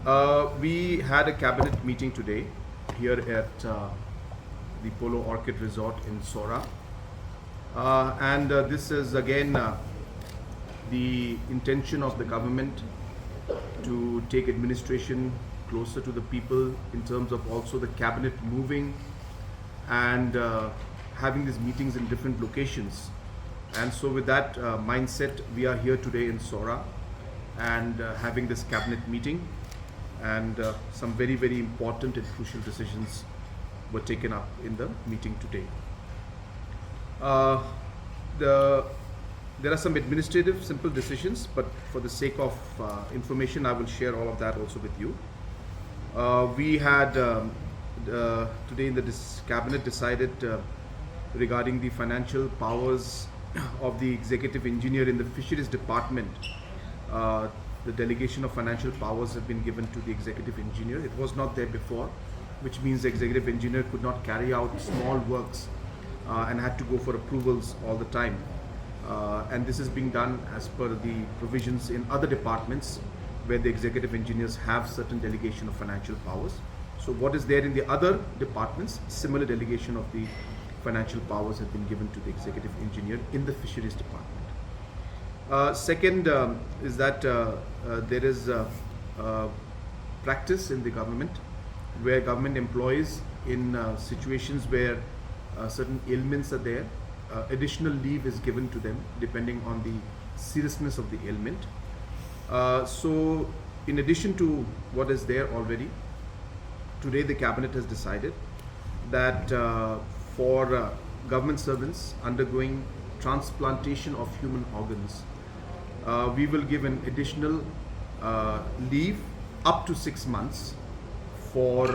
We had a cabinet meeting today here at the Polo Orchid Resort in Sohra. And this is again the intention of the government to take administration closer to the people in terms of also the cabinet moving and having these meetings in different locations. And so with that mindset, we are here today in Sohra and having this cabinet meeting, and some very, very important and crucial decisions were taken up in the meeting today. There are some administrative simple decisions, but for the sake of information, I will share all of that also with you. We had today in the cabinet decided regarding the financial powers of the executive engineer in the fisheries department. The delegation of financial powers have been given to the executive engineer. It was not there before, which means the executive engineer could not carry out small works and had to go for approvals all the time. And this is being done as per the provisions in other departments where the executive engineers have certain delegation of financial powers. So what is there in the other departments, similar delegation of the financial powers have been given to the executive engineer in the fisheries department. Second is that there is practice in the government where government employees in situations where certain ailments are there, additional leave is given to them depending on the seriousness of the ailment. So in addition to what is there already, today the cabinet has decided that for government servants undergoing transplantation of human organs, we will give an additional leave up to 6 months for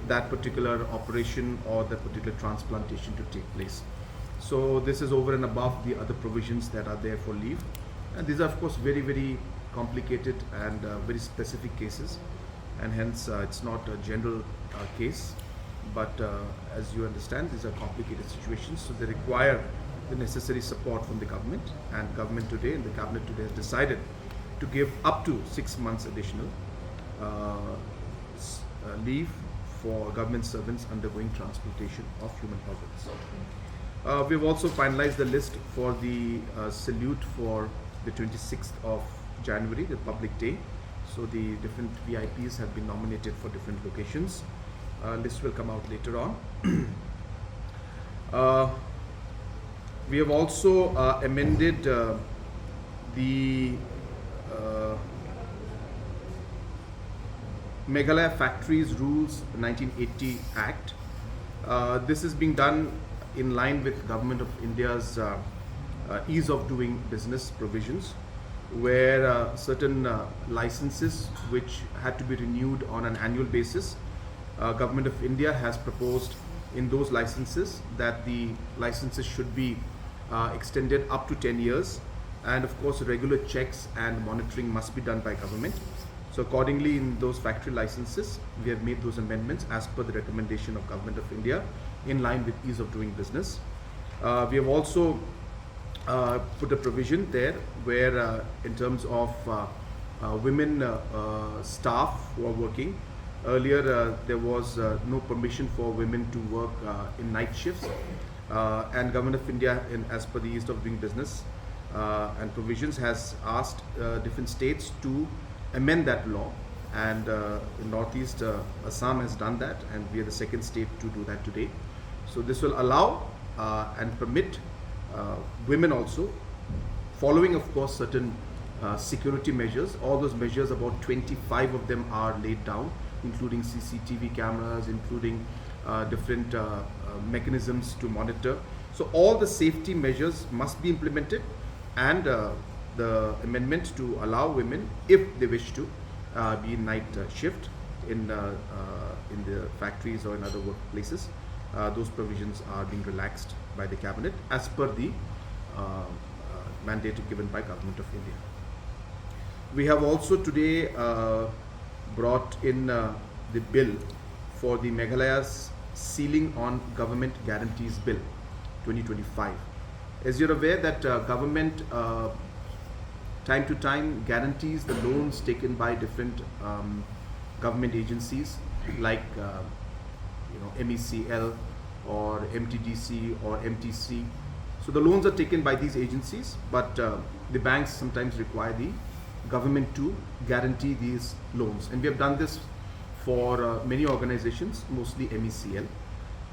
that particular operation or that particular transplantation to take place. So this is over and above the other provisions that are there for leave. And these are of course very, very complicated and very specific cases, and hence it's not a general case, but as you understand, these are complicated situations, so they require the necessary support from the government, and government today and the cabinet today has decided to give up to 6 months additional leave for government servants undergoing transplantation of human organs. We've also finalized the list for the salute for the 26th of January, the public day. So the different VIPs have been nominated for different locations. List will come out later on. We have also amended the Meghalaya Factories Rules 1980 Act. This is being done in line with Government of India's ease of doing business provisions, where certain licenses which had to be renewed on an annual basis, Government of India has proposed in those licenses that the licenses should be extended up to 10 years, and of course regular checks and monitoring must be done by government. So accordingly, in those factory licenses, we have made those amendments as per the recommendation of Government of India in line with ease of doing business. We have also put a provision there where in terms of women staff who are working, earlier there was no permission for women to work in night shifts, and Government of India, as per the ease of doing business and provisions, has asked different states to amend that law, and in Northeast Assam has done that, and we are the second state to do that today. So this will allow and permit women also, following of course certain security measures. All those measures, about 25 of them are laid down, including CCTV cameras, including different mechanisms to monitor. So all the safety measures must be implemented, and the amendment to allow women, if they wish to, be in night shift in the factories or in other workplaces. Those provisions are being relaxed by the cabinet as per the mandate given by Government of India. We have also today brought in the bill for the Meghalaya's Ceiling on Government Guarantees Bill 2025. As you're aware that government time to time guarantees the loans taken by different government agencies like MECL or MTDC or MTC. So the loans are taken by these agencies, but the banks sometimes require the government to guarantee these loans, and we have done this for many organizations, mostly MECL.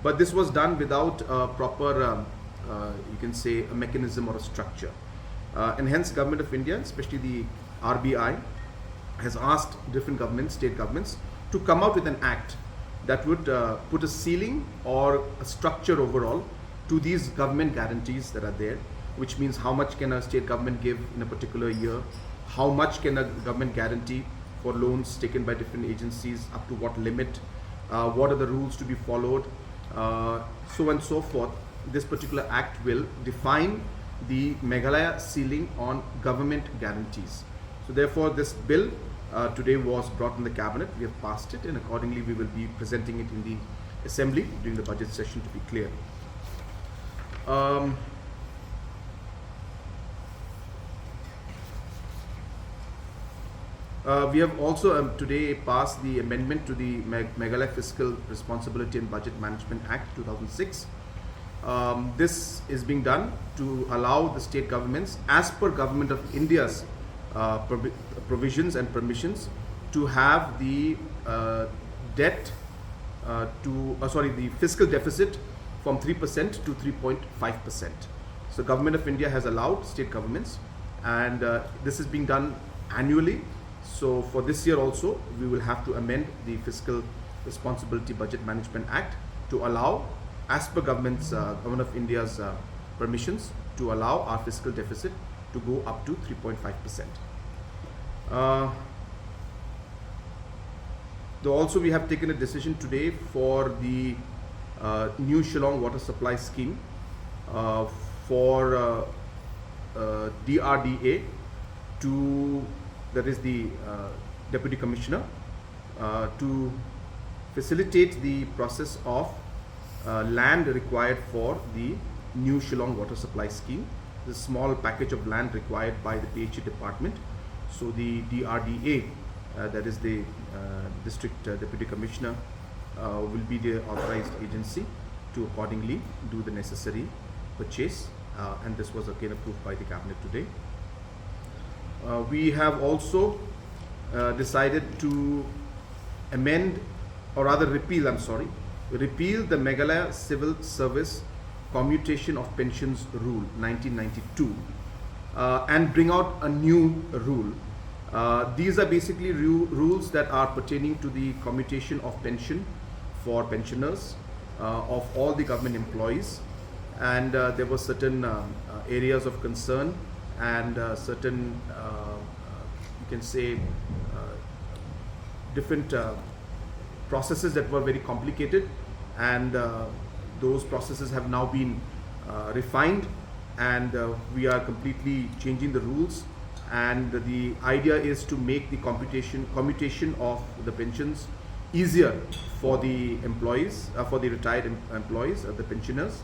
But this was done without a proper, you can say, a mechanism or a structure. And hence Government of India, especially the RBI, has asked different governments, state governments, to come out with an act that would put a ceiling or a structure overall to these government guarantees that are there, which means how much can a state government give in a particular year, how much can a government guarantee for loans taken by different agencies, up to what limit, what are the rules to be followed, so on and so forth. This particular act will define the Meghalaya ceiling on government guarantees. So therefore this bill today was brought in the cabinet. We have passed it, and accordingly we will be presenting it in the assembly during the budget session, to be clear. We have also today passed the amendment to the Meghalaya Fiscal Responsibility and Budget Management Act 2006. This is being done to allow the state governments, as per Government of India's provisions and permissions, to have the the fiscal deficit from 3% to 3.5%. So Government of India has allowed state governments, and this is being done annually. So for this year also, we will have to amend the Fiscal Responsibility Budget Management Act to allow, as per Government of India's permissions, to allow our fiscal deficit to go up to 3.5%. Also, we have taken a decision today for the new Shillong water supply scheme for DRDA that is the Deputy Commissioner, to facilitate the process of land required for the new Shillong water supply scheme. The small package of land required by the PHE department. So the DRDA, that is the District Deputy Commissioner, will be the authorized agency to accordingly do the necessary purchase, and this was again approved by the cabinet today. We have also decided to amend, or rather repeal the Meghalaya Civil Service Commutation of Pensions Rule 1992 and bring out a new rule. These are basically rules that are pertaining to the commutation of pension for pensioners of all the government employees, and there were certain areas of concern and certain you can say different processes that were very complicated, and those processes have now been refined, and we are completely changing the rules, and the idea is to make the commutation of the pensions easier for the employees, for the retired employees, the pensioners,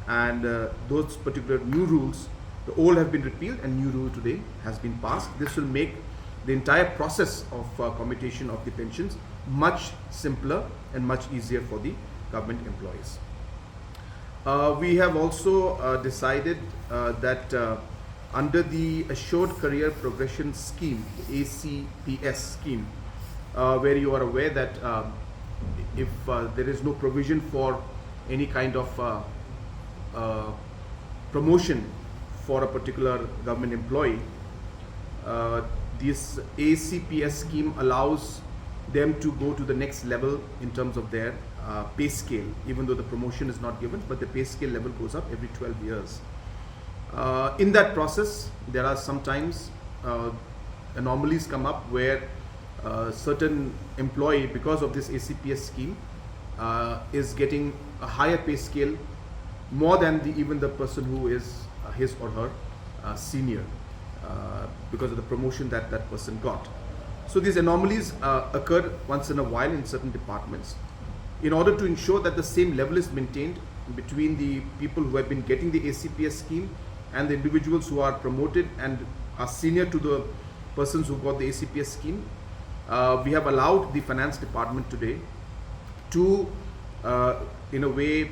and those particular new rules, the old have been repealed and new rule today has been passed. This will make the entire process of commutation of the pensions much simpler and much easier for the government employees. We have also decided that under the Assured Career Progression Scheme, the ACPS scheme, where you are aware that if there is no provision for any kind of promotion for a particular government employee, this ACPS scheme allows them to go to the next level in terms of their pay scale, even though the promotion is not given, but the pay scale level goes up every 12 years. In that process, there are sometimes anomalies come up where certain employee, because of this ACPS scheme, is getting a higher pay scale more than even the person who is his or her senior, because of the promotion that that person got. So these anomalies occur once in a while in certain departments. In order to ensure that the same level is maintained between the people who have been getting the ACPS scheme and the individuals who are promoted and are senior to the persons who got the ACPS scheme, we have allowed the finance department today to, in a way,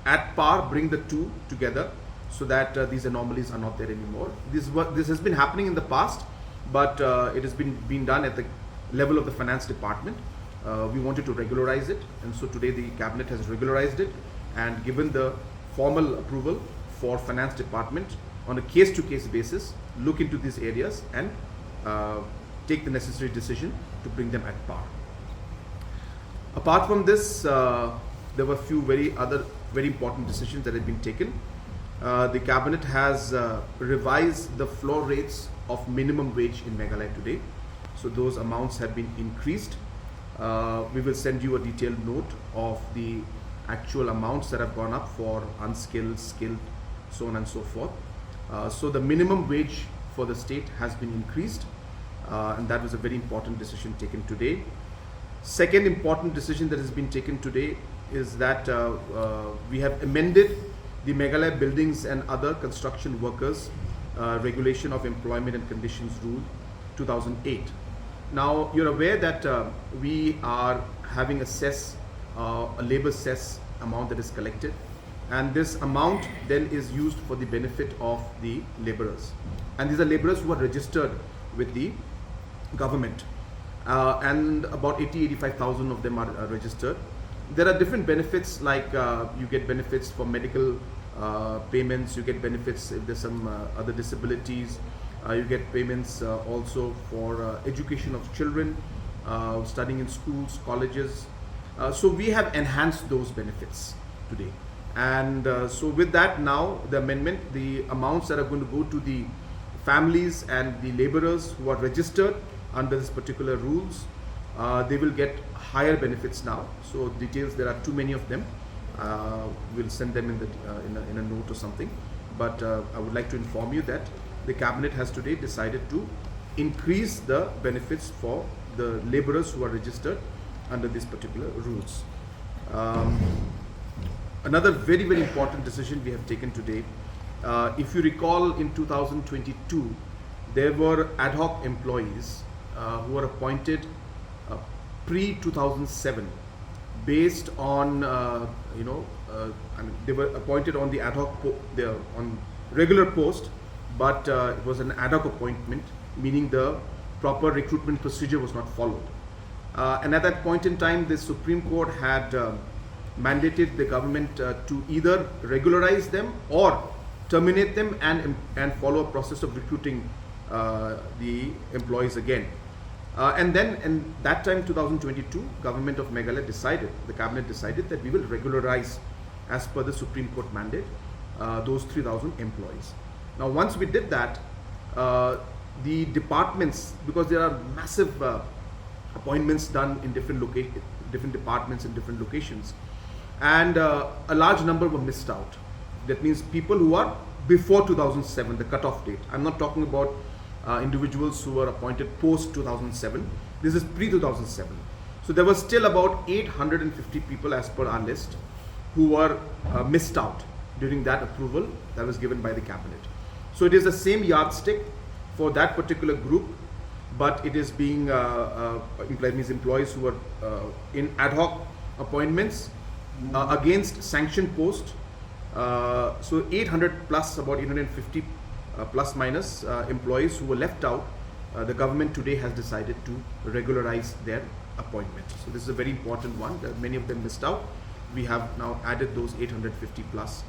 at par, bring the two together so that these anomalies are not there anymore. This has been happening in the past, but it has been done at the level of the finance department. We wanted to regularize it, and so today the cabinet has regularized it and given the formal approval for finance department on a case-to-case basis, look into these areas and take the necessary decision to bring them at par. Apart from this, there were a few very important decisions that have been taken. The cabinet has revised the floor rates of minimum wage in Meghalaya today. So those amounts have been increased. We will send you a detailed note of the actual amounts that have gone up for unskilled, skilled, so on and so forth. So the minimum wage for the state has been increased, and that was a very important decision taken today. Second important decision that has been taken today is that we have amended the Meghalaya Buildings and Other Construction Workers Regulation of Employment and Conditions Rule 2008. Now, you're aware that we are having a labor cess amount that is collected, and this amount then is used for the benefit of the laborers. And these are laborers who are registered with the government, and about 85,000 of them are registered. There are different benefits, like you get benefits for medical payments, you get benefits if there's some other disabilities, you get payments also for education of children, studying in schools, colleges. So we have enhanced those benefits today. And so with that, now the amendment, the amounts that are going to go to the families and the laborers who are registered under this particular rules, they will get higher benefits now. So details, there are too many of them. We'll send them in a note or something. But I would like to inform you that the cabinet has today decided to increase the benefits for the laborers who are registered under these particular rules. Another very, very important decision we have taken today. If you recall, in 2022, there were ad hoc employees who were appointed pre-2007 based on, I mean, they were appointed on the ad hoc, on regular post, but it was an ad hoc appointment, meaning the proper recruitment procedure was not followed. And at that point in time, the Supreme Court had mandated the government to either regularize them or terminate them and follow a process of recruiting the employees again. And then in that time, 2022, government of Meghalaya decided, the cabinet decided that we will regularize, as per the Supreme Court mandate, those 3,000 employees. Now, once we did that, the departments, because there are massive appointments done in different departments in different locations, and a large number were missed out. That means people who are before 2007, the cutoff date. I'm not talking about individuals who were appointed post 2007. This is pre 2007. So there was still about 850 people, as per our list, who were missed out during that approval that was given by the cabinet. So it is the same yardstick for that particular group, but it is being employees who are in ad hoc appointments against sanctioned post. So 800 plus, about 850 plus minus employees who were left out, the government today has decided to regularize their appointment. So this is a very important one. That many of them missed out. We have now added those 850 plus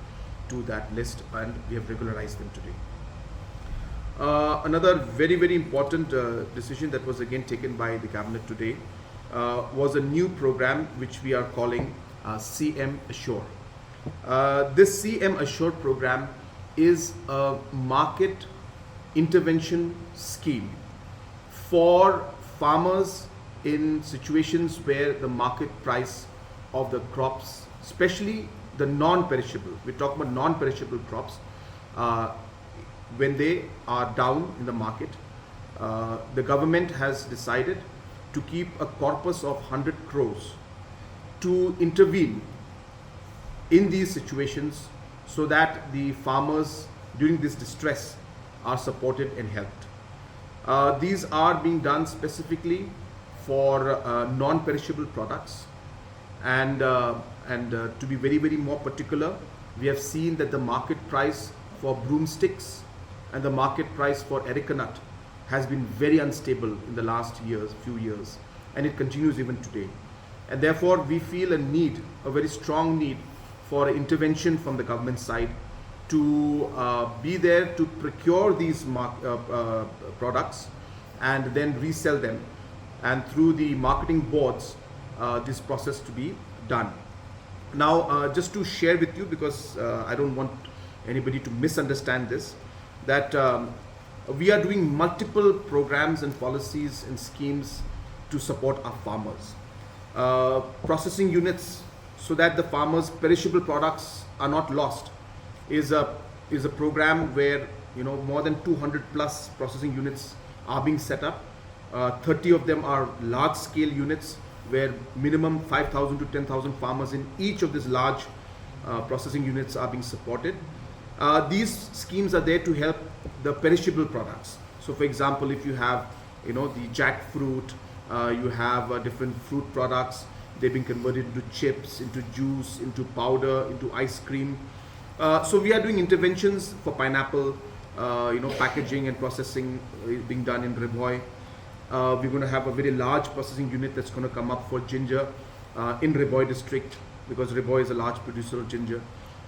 to that list, and we have regularized them today. Another very, very important decision that was again taken by the cabinet today was a new program which we are calling CM Assure. This CM Assure program is a market intervention scheme for farmers in situations where the market price of the crops, especially the non-perishable, we talk about non-perishable crops, when they are down in the market, the government has decided to keep a corpus of 100 crores to intervene in these situations so that the farmers during this distress are supported and helped. These are being done specifically for non-perishable products, and to be very more particular, we have seen that the market price for broomsticks and the market price for areca nut has been very unstable in the last few years, and it continues even today. And therefore, we feel a very strong need for intervention from the government side to be there to procure these products and then resell them, and through the marketing boards, this process to be done. Now, just to share with you, because I don't want anybody to misunderstand this, that we are doing multiple programs and policies and schemes to support our farmers. Processing units, so that the farmers' perishable products are not lost, is a program where more than 200 plus processing units are being set up. 30 of them are large scale units where minimum 5,000 to 10,000 farmers in each of these large processing units are being supported. These schemes are there to help the perishable products. So for example, if you have the jackfruit, you have different fruit products, they've been converted into chips, into juice, into powder, into ice cream. So we are doing interventions for pineapple, packaging and processing being done in Ribhoy. We're going to have a very large processing unit that's going to come up for ginger in Ribhoy district, because Ribhoy is a large producer of ginger.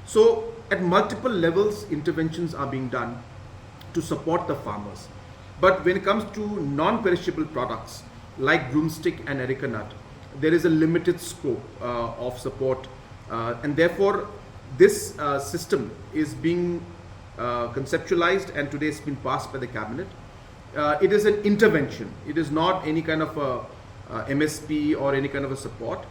So at multiple levels, interventions are being done to support the farmers. But when it comes to non-perishable products like broomstick and areca nut, there is a limited scope of support, and therefore this system is being conceptualized, and today it's been passed by the cabinet. It is an intervention. It is not any kind of a MSP or any kind of a support.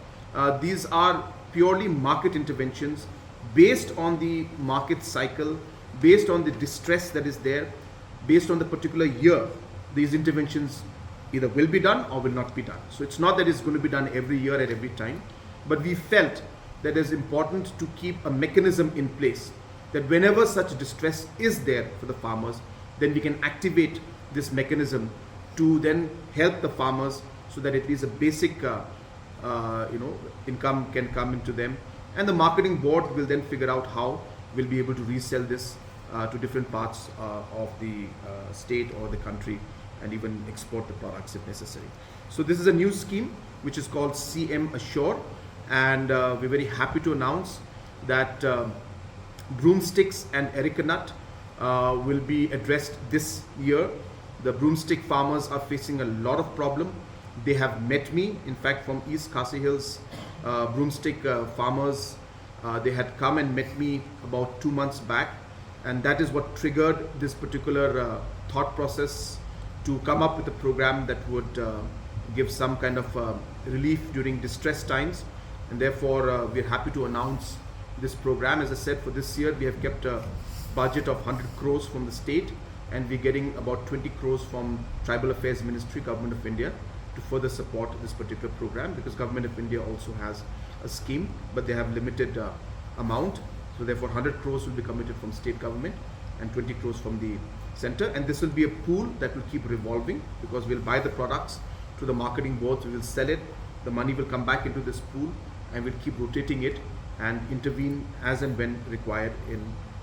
These are purely market interventions based on the market cycle, based on the distress that is there, based on the particular year. These interventions either will be done or will not be done. So it's not that it's going to be done every year at every time, but we felt that it's important to keep a mechanism in place that whenever such distress is there for the farmers, then we can activate this mechanism to then help the farmers, so that at least a basic income can come into them, and the marketing board will then figure out how we'll be able to resell this to different parts of the state or the country, and even export the products if necessary. So this is a new scheme which is called CM Assure, and we're very happy to announce that broomsticks and areca nut will be addressed this year. The broomstick farmers are facing a lot of problem. They have met me, in fact, from East Khasi Hills broomstick farmers. They had come and met me about 2 months back, and that is what triggered this particular thought process to come up with a program that would give some kind of relief during distress times. And therefore we're happy to announce this program. As I said, for this year we have kept a budget of 100 crores from the state, and we're getting about 20 crores from Tribal Affairs Ministry, Government of India, to further support this particular program, because Government of India also has a scheme, but they have limited amount. So therefore 100 crores will be committed from state government and 20 crores from the center, and this will be a pool that will keep revolving, because we'll buy the products to the marketing boards, we will sell it, the money will come back into this pool, and we'll keep rotating it and intervene as and when required in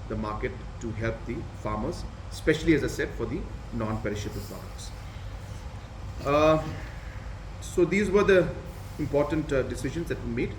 the market to help the farmers, especially, as I said, for the non-perishable products. So these were the important decisions that we made.